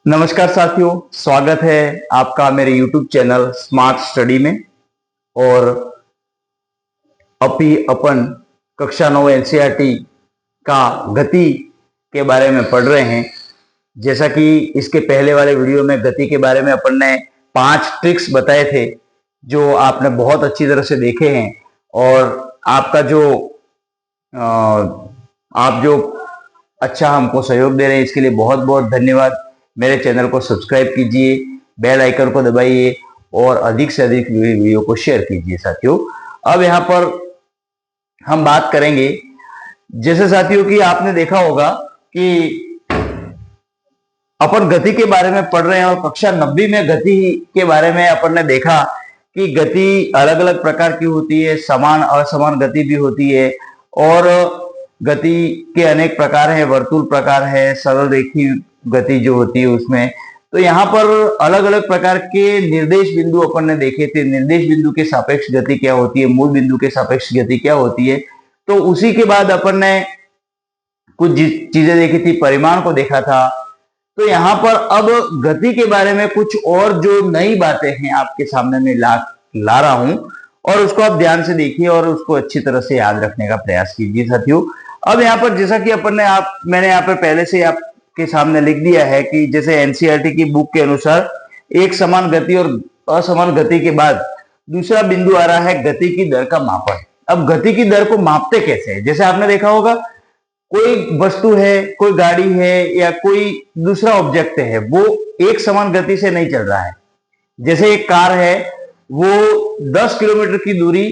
नमस्कार साथियों, स्वागत है आपका मेरे YouTube चैनल स्मार्ट स्टडी में। और अभी अपन कक्षा 9 एनसीईआरटी का गति के बारे में पढ़ रहे हैं। जैसा कि इसके पहले वाले वीडियो में गति के बारे में अपन ने 5 ट्रिक्स बताए थे जो आपने बहुत अच्छी तरह से देखे हैं। और आपका आप जो अच्छा हमको सहयोग दे रहे हैं इसके लिए बहुत बहुत धन्यवाद। मेरे चैनल को सब्सक्राइब कीजिए, बेल आइकन को दबाइए और अधिक से अधिक वीडियो को शेयर कीजिए साथियों। अब यहाँ पर हम बात करेंगे, जैसे साथियों कि आपने देखा होगा कि अपन गति के बारे में पढ़ रहे हैं और कक्षा 90 में गति के बारे में अपन ने देखा कि गति अलग अलग प्रकार की होती है, समान असमान गति भी होती है। और गति के अनेक प्रकार है, वर्तुल प्रकार है, सरल रेखीय गति जो होती है उसमें। तो यहाँ पर अलग अलग प्रकार के निर्देश बिंदु अपन ने देखे थे। निर्देश बिंदु के सापेक्ष गति क्या होती है, मूल बिंदु के सापेक्ष गति क्या होती है। तो उसी के बाद अपन ने कुछ चीजें देखी थी, परिमाण को देखा था। तो यहाँ पर अब गति के बारे में कुछ और जो नई बातें हैं आपके सामने में ला रहा हूं, और उसको आप ध्यान से देखिए और उसको अच्छी तरह से याद रखने का प्रयास कीजिए साथियों। अब यहाँ पर जैसा कि मैंने यहाँ पर पहले से आपके सामने लिख दिया है कि जैसे एनसीईआरटी की बुक के अनुसार एक समान गति और असमान गति के बाद दूसरा बिंदु आ रहा है गति की दर का मापन। अब गति की दर को मापते कैसे है, जैसे आपने देखा होगा कोई वस्तु है, कोई गाड़ी है या कोई दूसरा ऑब्जेक्ट है, वो एक समान गति से नहीं चल रहा है। जैसे एक कार है, वो 10 किलोमीटर की दूरी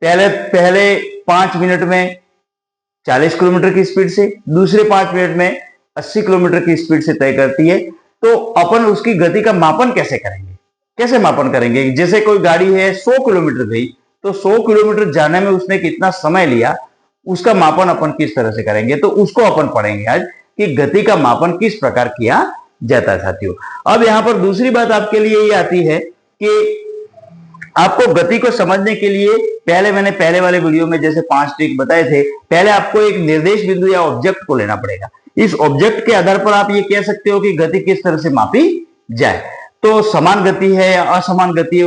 पहले 5 मिनट में 40 किलोमीटर की स्पीड से, दूसरे 5 मिनट में 80 किलोमीटर की स्पीड से तय करती है। तो अपन उसकी गति का मापन कैसे करेंगे, कैसे मापन करेंगे। जैसे कोई गाड़ी है 100 किलोमीटर गई, तो 100 किलोमीटर जाने में उसने कितना समय लिया, उसका मापन अपन किस तरह से करेंगे। तो उसको अपन पढ़ेंगे आज कि गति का मापन किस प्रकार किया जाता है साथियों। अब यहाँ पर दूसरी बात आपके लिए ये आती है कि आपको गति को समझने के लिए मैंने पहले वाले वीडियो में जैसे 5 ट्रिक बताए थे, पहले आपको एक निर्देश बिंदु या ऑब्जेक्ट को लेना पड़ेगा। इस ऑब्जेक्ट के आधार पर आप ये कह सकते हो कि गति किस तरह से मापी जाए। तो समान गति है या असमान गति है,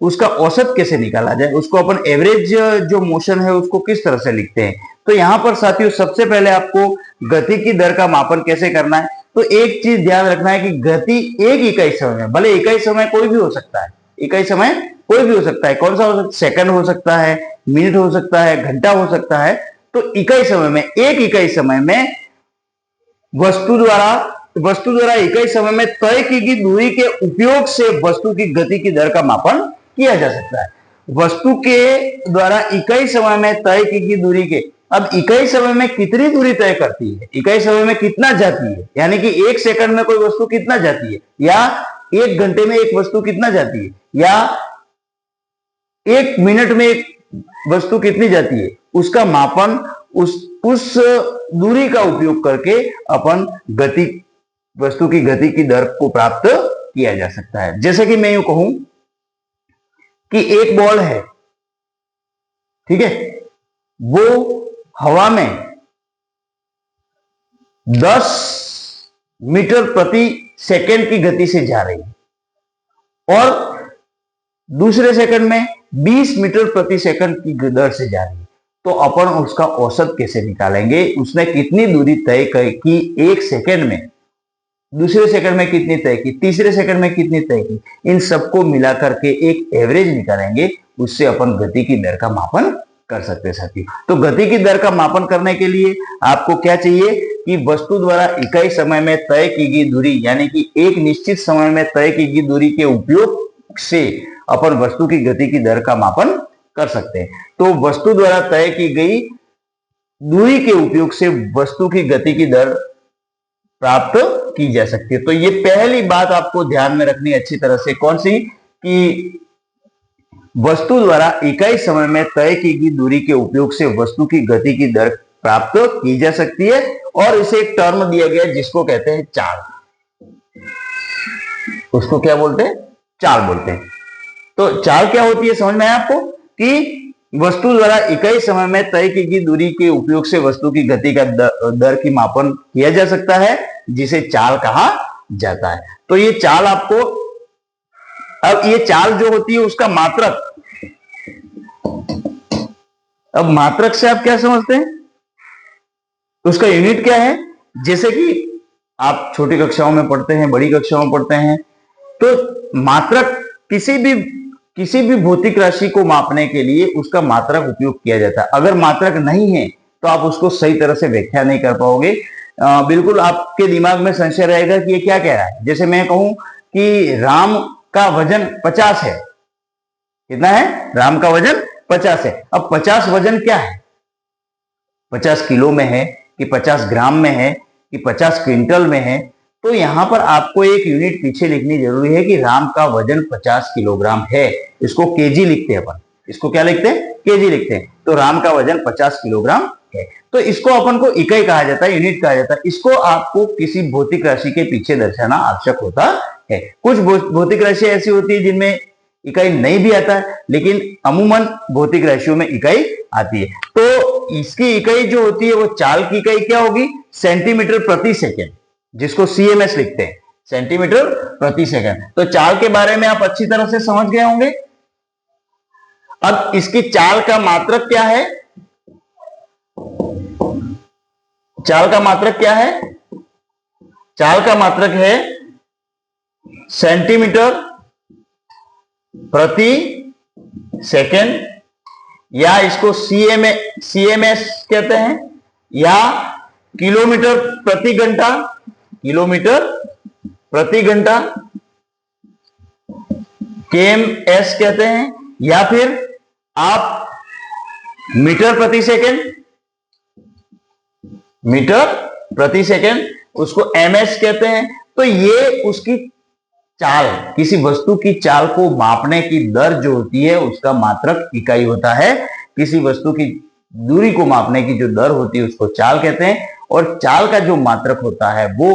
उसका औसत कैसे निकाला जाए, उसको अपन एवरेज जो मोशन है उसको किस तरह से लिखते हैं। तो यहाँ पर साथियों सबसे पहले आपको गति की दर का मापन कैसे करना है। तो एक चीज ध्यान रखना है कि गति एक इकाई समय में, भले इकाई समय कोई भी हो सकता है, इकाई समय कोई भी हो सकता है, कौन सा हो सकता है, सेकंड हो सकता है, मिनट हो सकता है, घंटा हो सकता है। तो इकाई समय में, एक इकाई समय में वस्तु द्वारा इकाई समय में तय की गई दूरी के उपयोग से वस्तु की गति की दर का मापन किया जा सकता है। वस्तु के द्वारा इकाई समय में तय की गई दूरी के, अब इकाई समय में कितनी दूरी तय करती है, इकाई समय में कितना जाती है, यानी कि 1 सेकंड में कोई वस्तु कितना जाती है, या 1 घंटे में एक वस्तु कितना जाती है, या 1 मिनट में एक वस्तु कितनी जाती है, उसका मापन उस दूरी का उपयोग करके अपन वस्तु की गति की दर को प्राप्त किया जा सकता है। जैसे कि मैं यूं कहूं कि एक बॉल है, ठीक है, वो हवा में 10 मीटर प्रति सेकंड की गति से जा रही है और दूसरे सेकंड में 20 मीटर प्रति सेकंड की दर से जा रही है। तो अपन उसका औसत कैसे निकालेंगे, उसने कितनी दूरी तय की 1 सेकंड में, दूसरे सेकंड में कितनी तय की, तीसरे सेकंड में कितनी तय की, इन सबको मिला करके एक एवरेज निकालेंगे, उससे अपन गति की दर का मापन कर सकते हैं साथियों। तो गति की दर का मापन करने के लिए आपको क्या चाहिए कि वस्तु द्वारा इकाई समय में तय की गई दूरी, यानी कि एक निश्चित समय में तय की गई दूरी के उपयोग से अपन वस्तु की गति की दर का मापन कर सकते हैं। तो वस्तु द्वारा तय की गई दूरी के उपयोग से वस्तु की गति की दर प्राप्त की जा सकती है। तो ये पहली बात आपको ध्यान में रखनी अच्छी तरह से, कौन सी, कि वस्तु द्वारा इकाई समय में तय की गई दूरी के उपयोग से वस्तु की गति की दर प्राप्त की जा सकती है। और इसे एक टर्म दिया गया है जिसको कहते हैं चाल, उसको क्या बोलते हैं, चाल बोलते हैं। तो चाल क्या होती है समझ में आया आपको, कि वस्तु द्वारा इकाई समय में तय की गई दूरी के उपयोग से वस्तु की गति का दर की मापन किया जा सकता है, जिसे चाल कहा जाता है। तो ये चाल आपको, अब ये चाल जो होती है उसका मात्रक, अब मात्रक से आप क्या समझते हैं, उसका यूनिट क्या है? जैसे कि आप छोटी कक्षाओं में पढ़ते हैं, बड़ी कक्षाओं में पढ़ते हैं, तो मात्रक किसी भी भौतिक राशि को मापने के लिए उसका मात्रक उपयोग किया जाता है। अगर मात्रक नहीं है तो आप उसको सही तरह से व्याख्या नहीं कर पाओगे। बिल्कुल आपके दिमाग में संशय रहेगा कि ये क्या कह रहा है। जैसे मैं कहूं कि राम का वजन 50 है। कितना है? राम का वजन 50 है। अब 50 वजन क्या है? 50 किलो में है कि 50 ग्राम में है कि 50 क्विंटल में है? तो यहां पर आपको एक यूनिट पीछे लिखनी जरूरी है कि राम का वजन 50 किलोग्राम है। इसको केजी लिखते हैं अपन। इसको क्या लिखते हैं? केजी लिखते हैं। तो राम का वजन 50 किलोग्राम है। तो इसको अपन को इकाई कहा जाता है, यूनिट कहा जाता है। इसको आपको किसी भौतिक राशि के पीछे दर्शाना आवश्यक होता है। कुछ भौतिक राशि ऐसी होती है जिनमें इकाई नहीं भी आता है, लेकिन अमूमन भौतिक राशियों में इकाई आती है। तो इसकी इकाई जो होती है वो चाल की इकाई क्या होगी? सेंटीमीटर प्रति सेकेंड, जिसको सीएमएस लिखते हैं, सेंटीमीटर प्रति सेकंड। तो चाल के बारे में आप अच्छी तरह से समझ गए होंगे। अब इसकी चाल का मात्रक क्या है? चाल का मात्रक क्या है? चाल का मात्रक है सेंटीमीटर प्रति सेकंड, या इसको सीएमएस कहते हैं, या किलोमीटर प्रति घंटा, किलोमीटर प्रति घंटा केएमएस कहते हैं, या फिर आप मीटर प्रति सेकंड, मीटर प्रति सेकंड उसको एमएस कहते हैं। तो ये उसकी चाल, किसी वस्तु की चाल को मापने की दर जो होती है उसका मात्रक इकाई होता है। किसी वस्तु की दूरी को मापने की जो दर होती है उसको चाल कहते हैं, और चाल का जो मात्रक होता है वो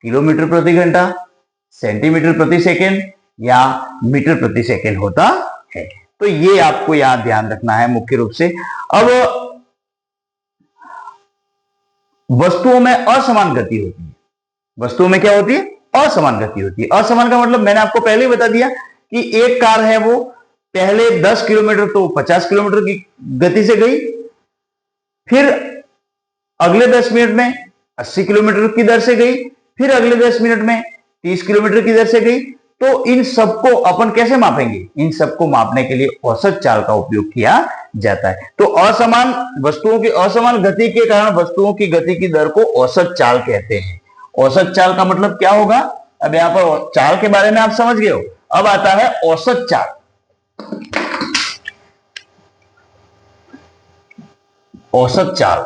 किलोमीटर प्रति घंटा, सेंटीमीटर प्रति सेकंड या मीटर प्रति सेकंड होता है। तो ये आपको यहां ध्यान रखना है मुख्य रूप से। अब वस्तुओं में असमान गति होती है। वस्तुओं में क्या होती है? असमान गति होती है। असमान का मतलब मैंने आपको पहले ही बता दिया कि एक कार है, वो पहले 10 किलोमीटर तो 50 किलोमीटर की गति से गई, फिर अगले 10 मिनट में 80 किलोमीटर की दर से गई, फिर अगले 10 मिनट में 30 किलोमीटर की दर से गई। तो इन सबको अपन कैसे मापेंगे? इन सबको मापने के लिए औसत चाल का उपयोग किया जाता है। तो असमान वस्तुओं की असमान गति के कारण वस्तुओं की गति की दर को औसत चाल कहते हैं। औसत चाल का मतलब क्या होगा? अब यहां पर चाल के बारे में आप समझ गए हो। अब आता है औसत चाल। औसत चाल,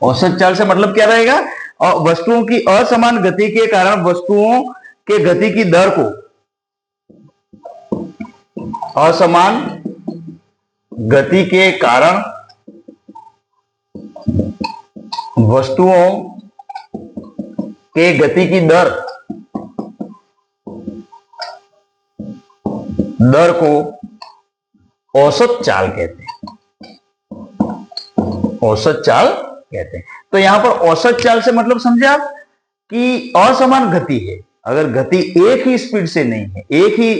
औसत चाल से मतलब क्या रहेगा? वस्तुओं की असमान गति के कारण वस्तुओं के गति की दर को, असमान गति के कारण वस्तुओं के गति की दर को औसत चाल कहते हैं। औसत चाल कहते हैं। तो यहां पर औसत चाल से मतलब समझे आप कि असमान गति है। अगर गति एक ही स्पीड से नहीं है, एक ही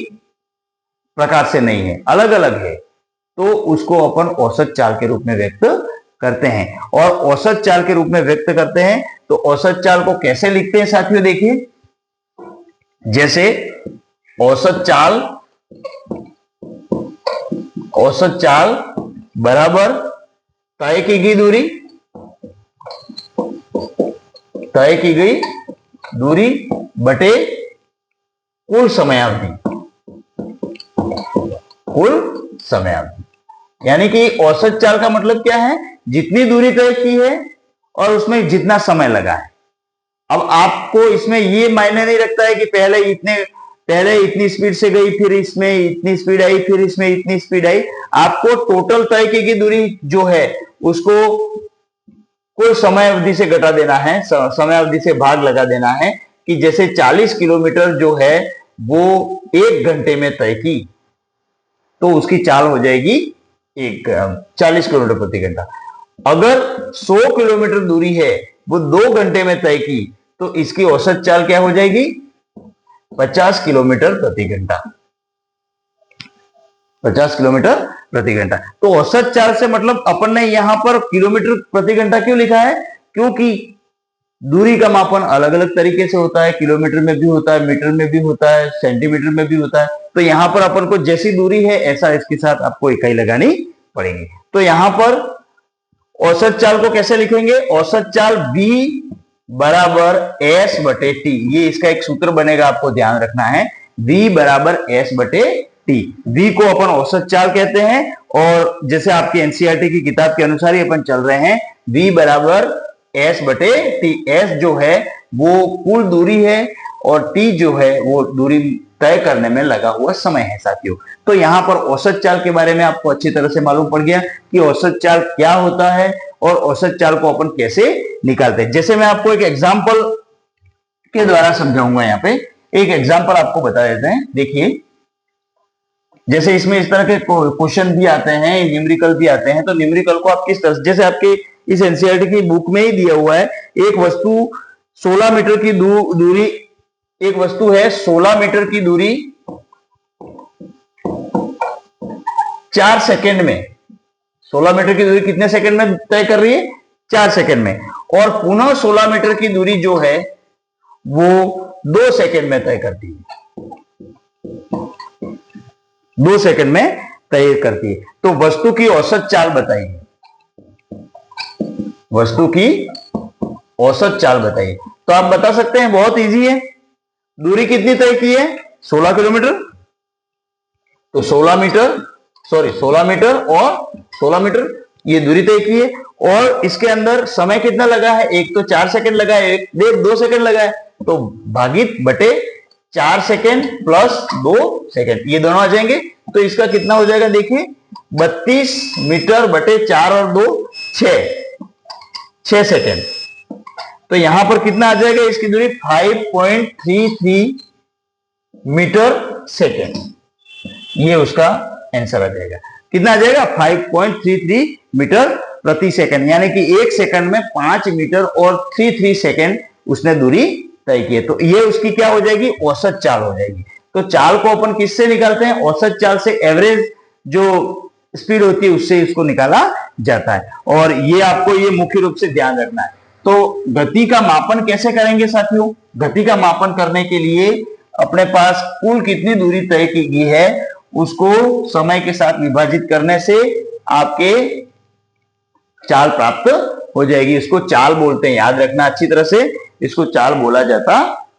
प्रकार से नहीं है, अलग अलग है, तो उसको अपन औसत चाल के रूप में व्यक्त करते हैं। और औसत चाल के रूप में व्यक्त करते हैं तो औसत चाल को कैसे लिखते हैं साथियों? देखिए, जैसे औसत चाल बराबर तय की गई दूरी बटे कुल समयावधि, यानी कि औसत चाल का मतलब क्या है? जितनी दूरी तय की है और उसमें जितना समय लगा है। अब आपको इसमें ये मायने नहीं रखता है कि पहले इतनी स्पीड से गई, फिर इसमें इतनी स्पीड आई, फिर इसमें इतनी स्पीड आई। आपको टोटल तय की गई दूरी जो है उसको कुल समय अवधि से घटा देना है, समय अवधि से भाग लगा देना है। कि जैसे 40 किलोमीटर जो है वो 1 घंटे में तय की, तो उसकी चाल हो जाएगी 40 किलोमीटर प्रति घंटा। अगर 100 किलोमीटर दूरी है वो 2 घंटे में तय की तो इसकी औसत चाल क्या हो जाएगी? 50 किलोमीटर प्रति घंटा। 50 किलोमीटर प्रति घंटा। तो औसत चाल से मतलब अपन ने यहां पर किलोमीटर प्रति घंटा क्यों लिखा है? क्योंकि दूरी का मापन अलग अलग तरीके से होता है, किलोमीटर में भी होता है, मीटर में भी होता है, सेंटीमीटर में भी होता है। तो यहां पर अपन को जैसी दूरी है ऐसा इसके साथ आपको इकाई लगानी पड़ेगी। तो यहां पर औसत चाल को कैसे लिखेंगे? औसत चाल V बराबर S बटे T। ये इसका एक सूत्र बनेगा, आपको ध्यान रखना है। V बराबर S बटे T। V को अपन औसत चाल कहते हैं और जैसे आपकी एनसीईआरटी की किताब के अनुसार ही अपन चल रहे हैं। V बराबर S बटे T। S जो है वो कुल दूरी है और T जो है वो दूरी तय करने में लगा हुआ समय है साथियों। तो यहां पर औसत चाल के बारे में आपको अच्छी तरह से मालूम पड़ गया कि औसत चाल क्या होता है और औसत चाल को अपन कैसे निकालते हैं। जैसे मैं आपको एक एग्जांपल के द्वारा समझाऊंगा। यहाँ पे एक एग्जांपल आपको बता देते हैं। देखिए, जैसे इसमें इस तरह के क्वेश्चन भी आते हैं, न्यूमेरिकल भी आते हैं। तो न्यूमेरिकल को आप किस तरह, जैसे आपके इस एनसीईआरटी की बुक में ही दिया हुआ है, एक वस्तु 16 मीटर की दूरी, एक वस्तु है 16 मीटर की दूरी 4 सेकंड में, 16 मीटर की दूरी कितने सेकंड में तय कर रही है? 4 सेकंड में। और पुनः 16 मीटर की दूरी जो है वो 2 सेकंड में तय करती है, 2 सेकंड में तय करती है। तो वस्तु की औसत चाल बताइए, वस्तु की औसत चाल बताइए। तो आप बता सकते हैं, बहुत इजी है। दूरी कितनी तय की है? 16 किलोमीटर। तो 16 मीटर और 16 मीटर ये दूरी तय की है। और इसके अंदर समय कितना लगा है? एक तो 4 सेकंड लगा है, एक 2 सेकंड लगा है। तो भागित बटे 4 सेकंड प्लस 2 सेकंड, ये दोनों आ जाएंगे। तो इसका कितना हो जाएगा? देखिए, 32 मीटर बटे 4 और 2 6 सेकंड। तो यहां पर कितना आ जाएगा? इसकी दूरी 5.33 मीटर सेकेंड। ये उसका आंसर आ जाएगा। कितना आ जाएगा? 5.33 मीटर प्रति सेकंड। यानी कि 1 सेकंड में 5 मीटर और 33 सेकंड उसने दूरी तय की है। तो ये उसकी क्या हो जाएगी? औसत चाल हो जाएगी। तो चाल को अपन किससे निकालते हैं? औसत चाल से एवरेज जो स्पीड होती है उससे इसको निकाला जाता है। और ये आपको ये मुख्य रूप से ध्यान रखना है। तो गति का मापन कैसे करेंगे साथियों? गति का मापन करने के लिए अपने पास कुल कितनी दूरी तय की गई है उसको समय के साथ विभाजित करने से आपके चाल प्राप्त हो जाएगी। इसको चाल बोलते हैं, याद रखना अच्छी तरह से, इसको चाल बोला जाता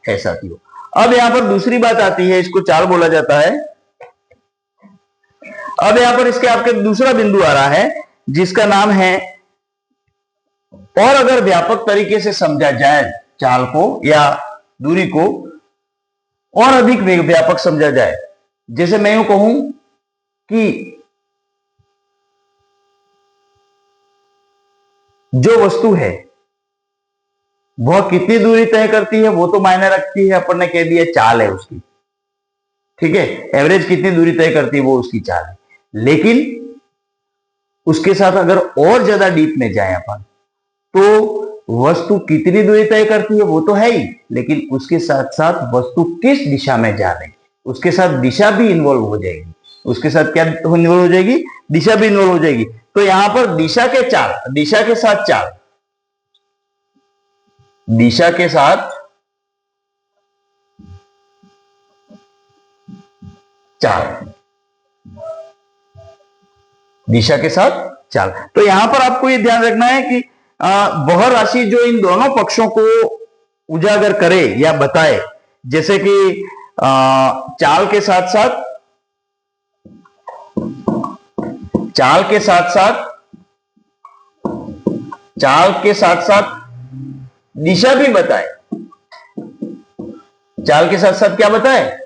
है साथियों। अब यहां पर दूसरी बात आती है, इसको चाल बोला जाता है। अब यहां पर इसके आपके दूसरा बिंदु आ रहा है जिसका नाम है, और अगर व्यापक तरीके से समझा जाए चाल को या दूरी को, और अधिक व्यापक समझा जाए, जैसे मैं यूं कहूं कि जो वस्तु है वह कितनी दूरी तय करती है वो तो मायने रखती है, अपन ने कह दिया चाल है उसकी, ठीक है। एवरेज कितनी दूरी तय करती है वो उसकी चाल है। लेकिन उसके साथ अगर और ज्यादा डीप में जाए अपन, तो वस्तु कितनी दूरी तय करती है वो तो है ही, लेकिन उसके साथ साथ वस्तु किस दिशा में जा रही है उसके साथ दिशा भी इन्वॉल्व हो जाएगी। उसके साथ क्या इन्वॉल्व हो जाएगी? दिशा भी इन्वॉल्व हो जाएगी। तो यहां पर दिशा के चाल, दिशा के साथ चाल, दिशा के साथ चाल, दिशा के साथ चाल। तो यहां पर आपको यह ध्यान रखना है कि वह राशि जो इन दोनों पक्षों को उजागर करे या बताए, जैसे कि चाल के साथ साथ, चाल के साथ साथ, चाल के साथ साथ दिशा भी बताए। चाल के साथ साथ क्या बताए?